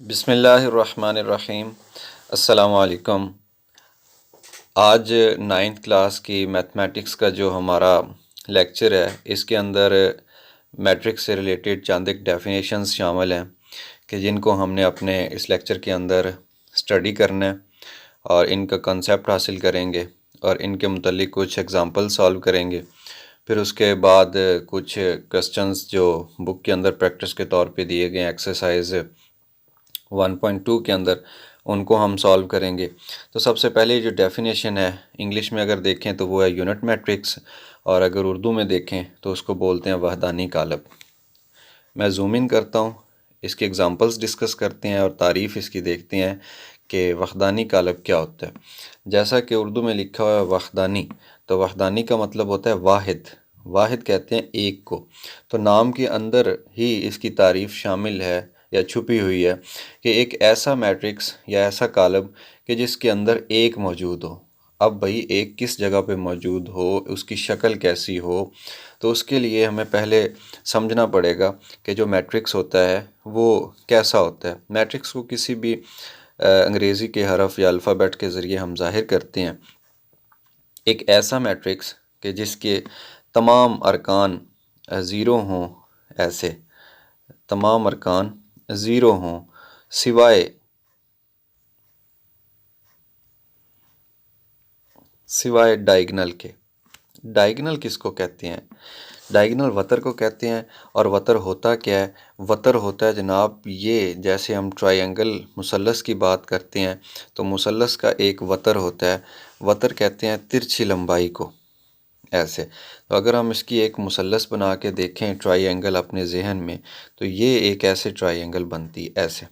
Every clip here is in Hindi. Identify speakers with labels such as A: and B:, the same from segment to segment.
A: बिस्मिल्लाहिर्रहमानिर्रहीम। अस्सलामु अलैकुम। आज नाइन्थ क्लास की मैथमेटिक्स का जो हमारा लेक्चर है, इसके अंदर मैट्रिक्स से रिलेटेड चंद एक डेफिनेशंस शामिल हैं कि जिनको हमने अपने इस लेक्चर के अंदर स्टडी करना है और इनका कंसेप्ट हासिल करेंगे और इनके मुतल्लिक कुछ एग्जांपल सॉल्व करेंगे। फिर उसके बाद कुछ क्वेश्चंस जो बुक के अंदर प्रैक्टिस के तौर पे दिए गए एक्सरसाइज 1.2 के अंदर, उनको हम सॉल्व करेंगे। तो सबसे पहले जो डेफिनेशन है इंग्लिश में अगर देखें तो वो है यूनिट मैट्रिक्स, और अगर उर्दू में देखें तो उसको बोलते हैं वहदानी कालब। मैं जूम इन करता हूँ, इसके एग्जांपल्स डिस्कस करते हैं और तारीफ़ इसकी देखते हैं कि वहदानी कालब क्या होता है। जैसा कि उर्दू में लिखा हुआ है वहदानी, तो वहदानी का मतलब होता है वाहिद। वाहिद कहते हैं एक को। तो नाम के अंदर ही इसकी तारीफ़ शामिल है या छुपी हुई है कि एक ऐसा मैट्रिक्स या ऐसा कालब कि जिसके अंदर एक मौजूद हो। अब भाई एक किस जगह पे मौजूद हो, उसकी शक्ल कैसी हो, तो उसके लिए हमें पहले समझना पड़ेगा कि जो मैट्रिक्स होता है वो कैसा होता है। मैट्रिक्स को किसी भी अंग्रेज़ी के हरफ या अल्फ़ाबेट के ज़रिए हम ज़ाहिर करते हैं। एक ऐसा मैट्रिक्स कि जिसके तमाम अरकान ज़ीरो हों, ऐसे तमाम अरकान ज़ीरो हों सिवाय डायगनल के। डायगनल किसको कहते हैं? डायगनल वतर को कहते हैं। और वतर होता क्या है? वतर होता है जनाब, ये जैसे हम ट्रायंगल मुसल्लस की बात करते हैं तो मुसल्लस का एक वतर होता है। वतर कहते हैं तिरछी लंबाई को, ऐसे। तो अगर हम इसकी एक मुसल्लस बना के देखें ट्रायंगल अपने जहन में, तो ये एक ऐसे ट्रायंगल बनती ऐसे।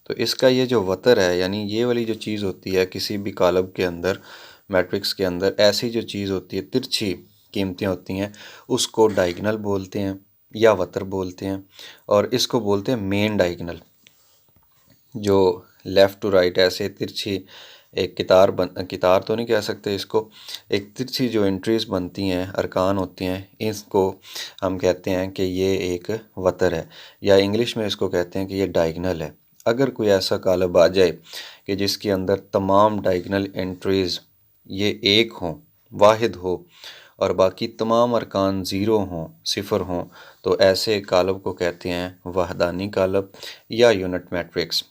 A: तो इसका ये जो वतर है, यानी ये वाली जो चीज़ होती है किसी भी कॉलम के अंदर, मैट्रिक्स के अंदर ऐसी जो चीज़ होती है, तिरछी कीमतें होती हैं, उसको डायगनल बोलते हैं या वतर बोलते हैं। और इसको बोलते हैं मेन डायगनल, जो लेफ़्ट टू राइट ऐसे तिरछी एक कितार तो नहीं कह सकते इसको, एक तिरछी जो एंट्रीज बनती हैं, अरकान होती हैं, इसको हम कहते हैं कि ये एक वतर है, या इंग्लिश में इसको कहते हैं कि ये डायगनल है। अगर कोई ऐसा कालब आ जाए कि जिसके अंदर तमाम डायगनल एंट्रीज ये एक हों, वाहिद हो, और बाकी तमाम अरकान ज़ीरो हों, सिफ़र हों, तो ऐसे कालब को कहते हैं वहदानी कालब या यूनिट मैट्रिक्स।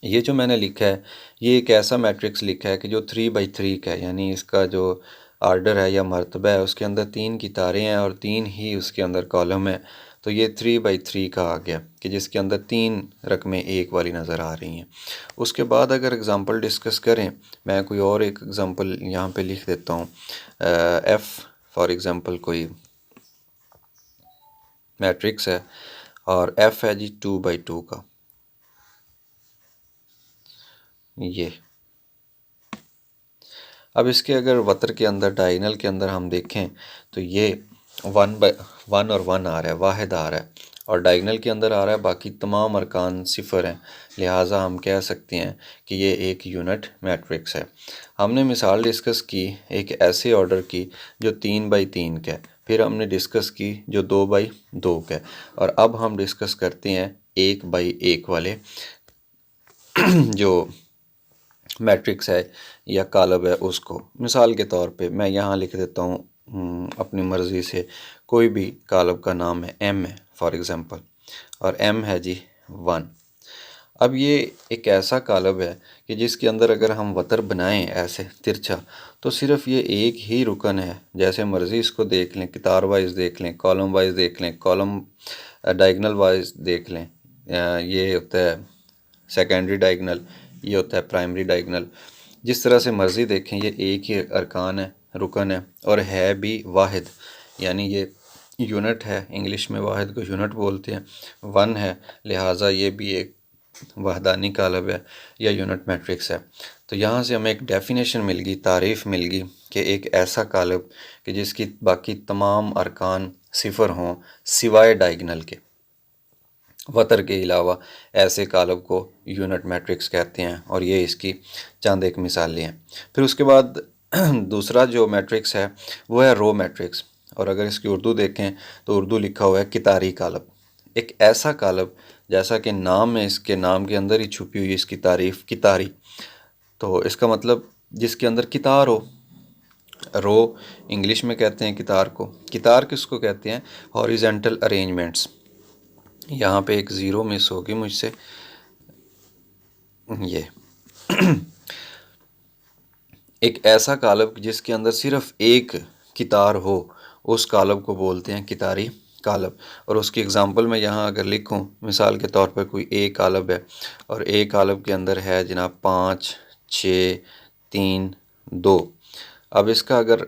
A: ये जो मैंने लिखा है, ये एक ऐसा मैट्रिक्स लिखा है कि जो 3 बाई 3 का है, यानी इसका जो आर्डर है या मर्तबा है उसके अंदर 3 की तारें हैं और 3 ही उसके अंदर कॉलम है। तो ये 3 बाई 3 का आ गया कि जिसके अंदर 3 रकमें एक वाली नज़र आ रही हैं। उसके बाद अगर एग्ज़ाम्पल डिस्कस करें, मैं कोई और एक एग्ज़ाम्पल यहाँ पे लिख देता हूँ। एफ़ फॉर एग्ज़ाम्पल कोई मैट्रिक्स है और एफ़ है जी 2 बाई 2 का। ये अब इसके अगर वतर के अंदर डायगनल के अंदर हम देखें तो ये 1 और 1 आ रहा है, वाहिद आ रहा है, और डायगनल के अंदर आ रहा है बाकी तमाम अरकान सिफ़र हैं। लिहाजा हम कह सकते हैं कि ये एक यूनिट मैट्रिक्स है। हमने मिसाल डिस्कस की एक ऐसे ऑर्डर की जो 3 बाई 3 का है, फिर हमने डिस्कस की जो 2 बाई 2 का है, और अब हम डिस्कस करते हैं 1 बाई 1 वाले जो मैट्रिक्स है या कालब है उसको। मिसाल के तौर पे मैं यहाँ लिख देता हूँ अपनी मर्ज़ी से कोई भी कालब का नाम है, एम है फॉर एग्ज़ाम्पल, और एम है जी 1। अब ये एक ऐसा कालब है कि जिसके अंदर अगर हम वतर बनाएं ऐसे तिरछा, तो सिर्फ़ ये एक ही रुकन है। जैसे मर्ज़ी इसको देख लें, कितार वाइज देख लें, कॉलम वाइज देख लें, कॉलम डायगनल वाइज देख लें। ये होता है सेकेंडरी डायगनल, ये होता है प्राइमरी डायगनल। जिस तरह से मर्ज़ी देखें, ये एक ही अरकान है, रुकन है, और है भी वाहिद, यानी ये यूनिट है। इंग्लिश में वाहिद को यूनिट बोलते हैं, 1 है, लिहाजा ये भी एक वहदानी कालब है या यूनिट मैट्रिक्स है। तो यहाँ से हमें एक डेफिनेशन मिल गई, तारीफ़ मिल गई कि एक ऐसा कालब कि जिसकी बाकी तमाम अरकान सिफ़र हों सिवाय डायगनल के, वतर के अलावा, ऐसे कालब को यूनिट मैट्रिक्स कहते हैं। और ये इसकी चंद एक मिसालें हैं। फिर उसके बाद दूसरा जो मैट्रिक्स है वो है रो मैट्रिक्स, और अगर इसकी उर्दू देखें तो उर्दू लिखा हुआ है कितारी कालब। एक ऐसा कालब जैसा कि नाम है, इसके नाम के अंदर ही छुपी हुई इसकी तारीफ कितारी। तो इसका मतलब जिसके अंदर कितार हो। रो इंग्लिश में कहते हैं कितार को। कितार किसको कहते हैं? Horizontal arrangements. यहाँ पे एक ज़ीरो मिस होगी मुझसे, ये एक ऐसा कालब जिसके अंदर सिर्फ एक कितार हो, उस कालब को बोलते हैं कितारी कालब। और उसकी एग्ज़ाम्पल मैं यहाँ अगर लिखूँ, मिसाल के तौर पर कोई ए कालब है और ए कालब के अंदर है जनाब 5, 6, 3, 2। अब इसका अगर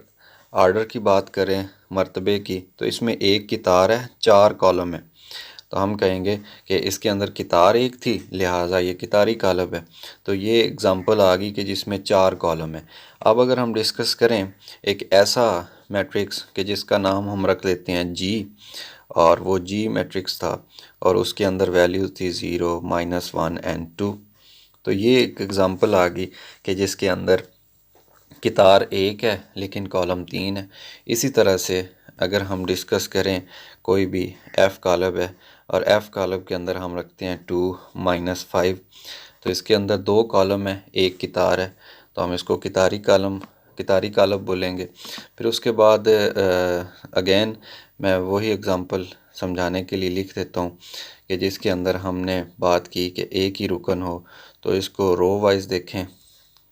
A: आर्डर की बात करें मर्तबे की, तो इसमें एक कितार है, 4 कॉलम है। तो हम कहेंगे कि इसके अंदर कितार एक थी, लिहाजा ये कितारी कालब है। तो ये एग्ज़ाम्पल आ गई कि जिसमें 4 कॉलम है। अब अगर हम डिस्कस करें एक ऐसा मैट्रिक्स कि जिसका नाम हम रख लेते हैं जी, और वो जी मैट्रिक्स था और उसके अंदर वैल्यू थी 0, -1 एंड 2। तो ये एक एग्ज़ाम्पल आ गई कि जिसके अंदर कितार एक है लेकिन कॉलम 3 है। इसी तरह से अगर हम डिस्कस करें कोई भी एफ़ कालब है और एफ़ कालब के अंदर हम रखते हैं 2, -5, तो इसके अंदर 2 कॉलम है, एक कितार है, तो हम इसको कितारी कालब बोलेंगे। फिर उसके बाद अगेन मैं वही एग्ज़ाम्पल समझाने के लिए लिख देता हूँ कि जिसके अंदर हमने बात की कि एक ही रुकन हो, तो इसको रो वाइज देखें,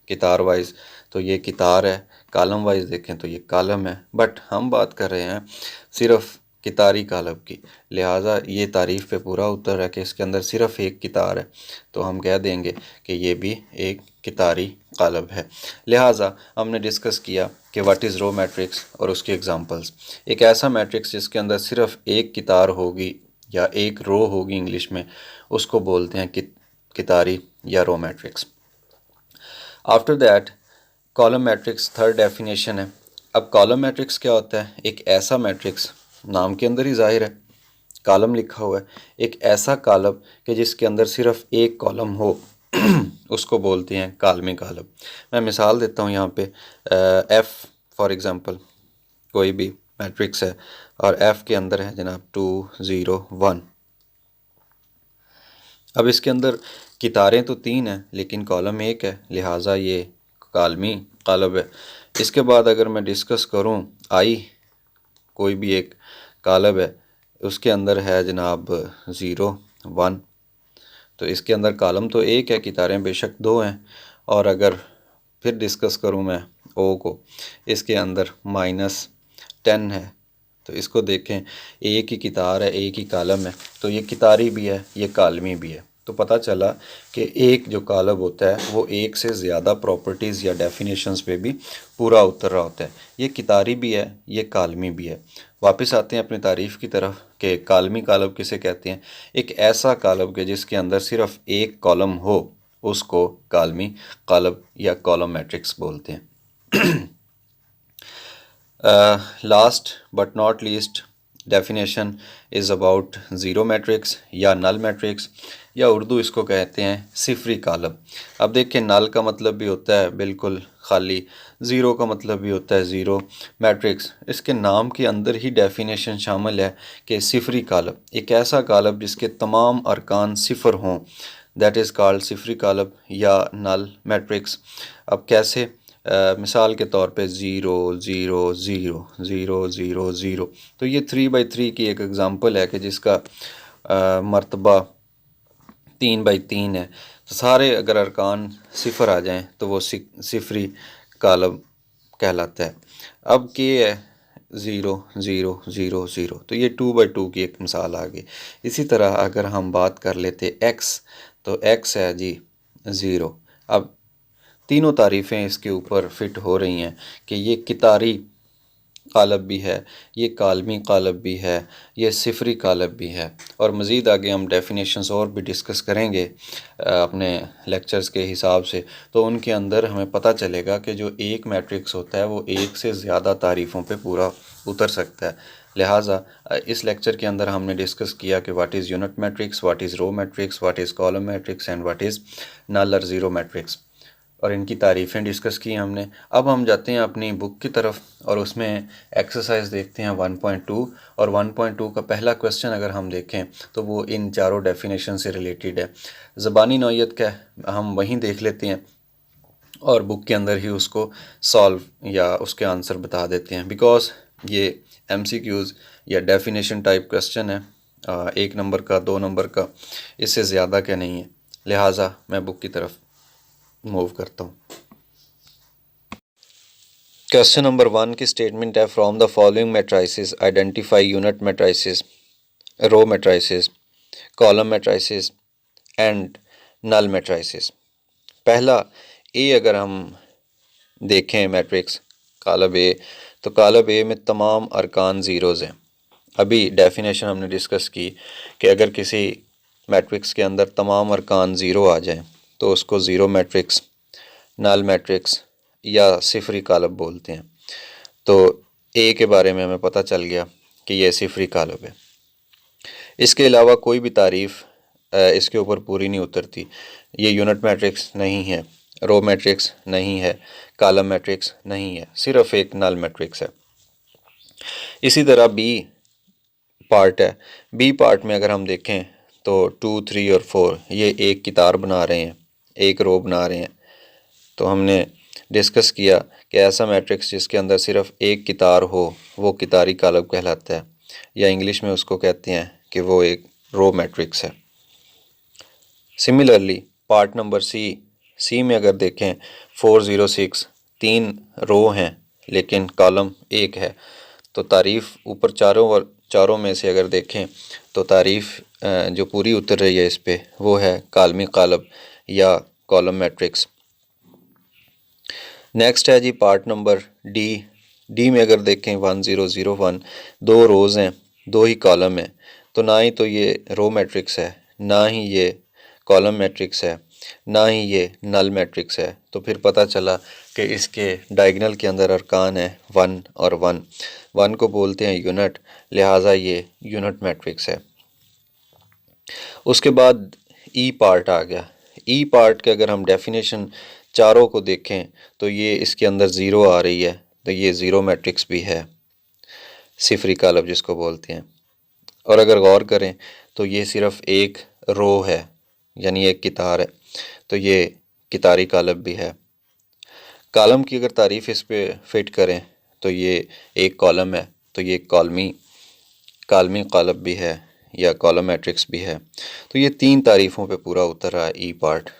A: कितार वाइज तो ये कितार है, कॉलम वाइज देखें तो ये कॉलम है। बट हम बात कर रहे हैं सिर्फ कितारी कालब की, लिहाजा ये तारीफ़ पे पूरा उतर है कि इसके अंदर सिर्फ एक कितार है, तो हम कह देंगे कि ये भी एक कितारी कालब है। लिहाजा हमने डिस्कस किया कि व्हाट इज़ रो मैट्रिक्स और उसकी एग्जांपल्स। एक ऐसा मैट्रिक्स जिसके अंदर सिर्फ एक कितार होगी या एक रो होगी इंग्लिश में, उसको बोलते हैं कितारी या row matrix. After that column matrix third definition है। अब कॉलम मैट्रिक्स क्या होता है? एक ऐसा मैट्रिक्स, नाम के अंदर ही जाहिर है, कॉलम लिखा हुआ है, एक ऐसा कॉलम कि जिसके अंदर सिर्फ एक कॉलम हो उसको बोलते हैं कालमी कॉलम। मैं मिसाल देता हूँ यहाँ पे, एफ़ फॉर एग्ज़ाम्पल कोई भी मैट्रिक्स है और एफ़ के अंदर है जनाब 2, 0, 1। अब इसके अंदर कितारें तो 3 हैं लेकिन कॉलम एक है, लिहाजा ये कालमी कालब है। इसके बाद अगर मैं डिस्कस करूं आई, कोई भी एक कालब है, उसके अंदर है जनाब 0, 1, तो इसके अंदर कॉलम तो एक है, कितारें बेशक 2 हैं। और अगर फिर डिस्कस करूं मैं ओ को, इसके अंदर -10 है, तो इसको देखें, एक ही कितार है, एक ही कॉलम है, तो ये कितारी भी है, ये कालमी भी है। तो पता चला कि एक जो कॉलम होता है वो एक से ज़्यादा प्रॉपर्टीज़ या डेफिनेशंस पे भी पूरा उतर रहा होता है। ये कितारी भी है, ये कालमी भी है। वापस आते हैं अपनी तारीफ़ की तरफ कि कालमी कॉलम किसे कहते हैं? एक ऐसा कॉलम के जिसके अंदर सिर्फ एक कॉलम हो, उसको कालमी कॉलम या कॉलम मैट्रिक्स बोलते हैं। Last but not least definition is about zero matrix या नल मैट्रिक्स, या उर्दू इसको कहते हैं सिफरी कॉलम। अब देखिए, नल का मतलब भी होता है बिल्कुल खाली, ज़ीरो का मतलब भी होता है ज़ीरो। मैट्रिक्स, इसके नाम के अंदर ही डेफिनेशन शामिल है कि सिफरी कॉलम, एक ऐसा कॉलम जिसके तमाम अरकान सिफर हों, दैट इज़ कॉल्ड सिफरी कॉलम या नल मैट्रिक्स। अब कैसे? मिसाल के तौर पे 0, 0, 0, 0, 0, 0, तो ये 3/3 की एक एग्ज़ाम्पल है कि जिसका मर्तबा 3/3 है। तो सारे अगर अरकान सिफर आ जाएं तो वो सिफरी कॉलम कहलाता है। अब ये है 0, 0, 0, 0, तो ये 2/2 की एक मिसाल आ गई। इसी तरह अगर हम बात कर लेते x, तो x है जी 0। अब तीनों तारीफ़ें इसके ऊपर फिट हो रही हैं कि ये कितारी कालब भी है, ये कालमी कालब भी है, ये सिफरी कालब भी है। और मज़ीद आगे हम डेफिनेशंस और भी डिस्कस करेंगे अपने लेक्चर्स के हिसाब से, तो उनके अंदर हमें पता चलेगा कि जो एक मैट्रिक्स होता है वो एक से ज़्यादा तारीफ़ों पे पूरा उतर सकता है। लिहाजा इस लेक्चर के अंदर हमने डिस्कस किया कि what is unit matrix, what is row matrix, what is column matrix and what is null और ज़ीरो मैट्रिक्स। और इनकी तारीफ़ें डिस्कस की हमने। अब हम जाते हैं अपनी बुक की तरफ और उसमें एक्सरसाइज देखते हैं 1.2। और 1.2 का पहला क्वेश्चन अगर हम देखें तो वो इन चारों डेफिनेशन से रिलेटेड है। ज़बानी नौइयत का हम वहीं देख लेते हैं और बुक के अंदर ही उसको सॉल्व या उसके आंसर बता देते हैं, बिकॉज़ ये MCQs या डेफिनेशन टाइप क्वेश्चन है, 1 नंबर का 2 नंबर का, इससे ज़्यादा का नहीं है। लिहाजा मैं बुक की तरफ मूव करता हूँ। क्वेश्चन नंबर 1 की स्टेटमेंट है, from the following matrices identify unit matrices, row matrices, column matrices and null matrices. पहला ए अगर हम देखें मैट्रिक्स कॉलम ए, तो कॉलम ए में तमाम अरकान ज़ीरोज़ हैं। अभी डेफिनेशन हमने डिस्कस की कि अगर किसी मैट्रिक्स के अंदर तमाम अरकान ज़ीरो आ जाएं तो उसको ज़ीरो मैट्रिक्स, नल मैट्रिक्स या सिफरी कॉलम बोलते हैं। तो ए के बारे में हमें पता चल गया कि ये सिफरी कॉलम है। इसके अलावा कोई भी तारीफ़ इसके ऊपर पूरी नहीं उतरती। ये यूनिट मैट्रिक्स नहीं है, रो मैट्रिक्स नहीं है, कॉलम मैट्रिक्स नहीं है, सिर्फ एक नल मैट्रिक्स है। इसी तरह बी पार्ट है। बी पार्ट में अगर हम देखें तो 2, 3 और 4 ये एक कितार बना रहे हैं, एक रो बना रहे हैं। तो हमने डिस्कस किया कि ऐसा मैट्रिक्स जिसके अंदर सिर्फ एक कितार हो वो कितारी कॉलम कहलाता है, या इंग्लिश में उसको कहते हैं कि वो एक रो मैट्रिक्स है। सिमिलरली पार्ट नंबर सी में अगर देखें 4, 0, 6 3 रो हैं लेकिन कॉलम एक है। तो तारीफ़ ऊपर चारों में से अगर देखें तो तारीफ़ जो पूरी उतर रही है इस पे वो है कालमी कॉलम या कॉलम मैट्रिक्स। नेक्स्ट है जी पार्ट नंबर डी में अगर देखें 1, 0, 0, 1 2 रोज़ हैं, 2 ही कॉलम हैं। तो ना ही तो ये रो मैट्रिक्स है, ना ही ये कॉलम मैट्रिक्स है, ना ही ये नल मैट्रिक्स है। तो फिर पता चला कि इसके डायगोनल के अंदर अरकान है 1 और 1। 1 को बोलते हैं यूनिट, लिहाजा ये यूनिट मैट्रिक्स है। उसके बाद ई पार्ट आ गया। ई पार्ट के अगर हम डेफिनेशन चारों को देखें तो ये इसके अंदर ज़ीरो आ रही है, तो ये ज़ीरो मैट्रिक्स भी है, सिफरी कॉलम जिसको बोलते हैं। और अगर गौर करें तो ये सिर्फ एक रो है, यानी एक कितार है, तो ये कितारी कॉलम भी है। कॉलम की अगर तारीफ़ इस पे फिट करें तो ये एक कॉलम है, तो ये कालमी कॉलम भी है या कॉलम मैट्रिक्स भी है। तो ये 3 तारीफ़ों पे पूरा उतर रहा है ई पार्ट।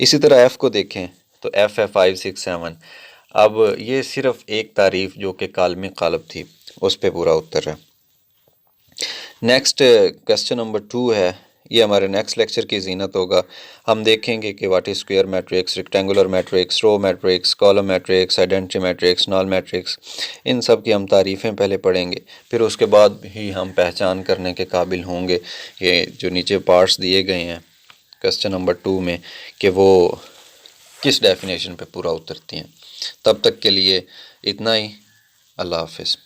A: इसी तरह एफ़ को देखें तो एफ़ है 5, 6, 7। अब ये सिर्फ एक तारीफ़ जो कि कालमी कॉलम थी उस पे पूरा उतर रहा है। नेक्स्ट क्वेश्चन नंबर 2 है, ये हमारे नेक्स्ट लेक्चर की ज़ीनत होगा। हम देखेंगे कि what is square matrix, rectangular matrix, row matrix, column matrix, identity matrix, non matrix, इन सब की हम तारीफ़ें पहले पढ़ेंगे। फिर उसके बाद ही हम पहचान करने के काबिल होंगे कि जो नीचे पार्ट्स दिए गए हैं क्वेश्चन नंबर 2 में कि वो किस डेफिनेशन पे पूरा उतरती हैं। तब तक के लिए इतना ही। अल्लाह हाफ़िज़।